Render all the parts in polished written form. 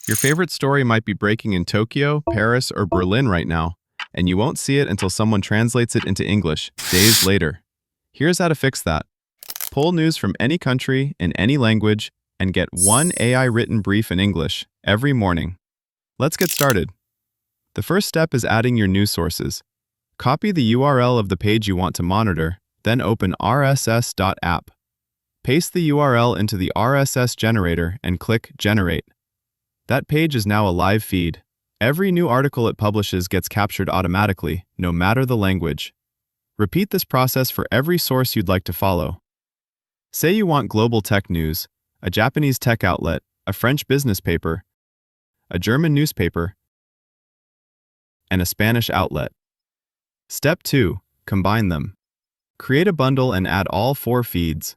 Your favorite story might be breaking in Tokyo, Paris, or Berlin right now, and you won't see it until someone translates it into English days later. Here's how to fix that. Pull news from any country in any language and get one AI written brief in English every morning. Let's get started. The first step is adding your news sources. Copy the URL of the page you want to monitor, then open rss.app. Paste the URL into the RSS generator and click Generate. That page is now a live feed. Every new article it publishes gets captured automatically, no matter the language. Repeat this process for every source you'd like to follow. Say you want global tech news, a Japanese tech outlet, a French business paper, a German newspaper, and a Spanish outlet. Step 2. Combine them. Create a bundle and add all 4 feeds.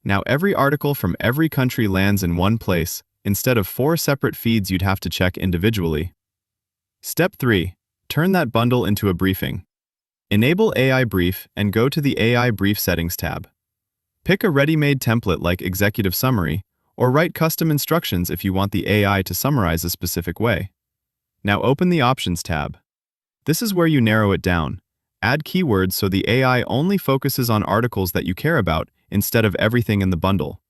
Now every article from every country lands in one place, instead of 4 separate feeds you'd have to check individually. Step 3. Turn that bundle into a briefing. Enable AI Brief and go to the AI Brief Settings tab. Pick a ready-made template like Executive Summary, or write custom instructions if you want the AI to summarize a specific way. Now open the Options tab. This is where you narrow it down. Add keywords so the AI only focuses on articles that you care about instead of everything in the bundle.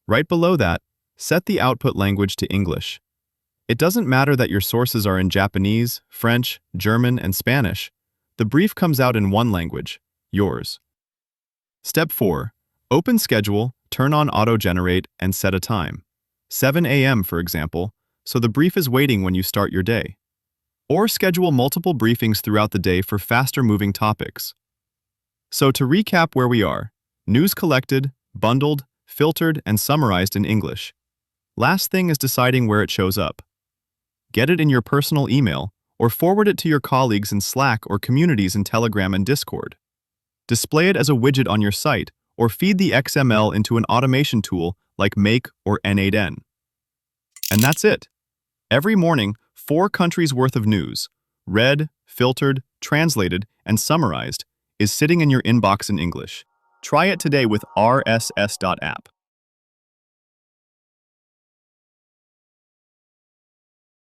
Right below that, set the output language to English. It doesn't matter that your sources are in Japanese, French, German, and Spanish. The brief comes out in one language, yours. Step 4. Open Schedule, turn on Auto-Generate, and set a time. 7 a.m., for example, so the brief is waiting when you start your day. Or schedule multiple briefings throughout the day for faster-moving topics. So to recap where we are, news collected, bundled, filtered, and summarized in English. Last thing is deciding where it shows up. Get it in your personal email, or forward it to your colleagues in Slack or communities in Telegram and Discord. Display it as a widget on your site, or feed the XML into an automation tool like Make or N8N. And that's it. Every morning, 4 countries' worth of news, read, filtered, translated, and summarized, is sitting in your inbox in English. Try it today with rss.app.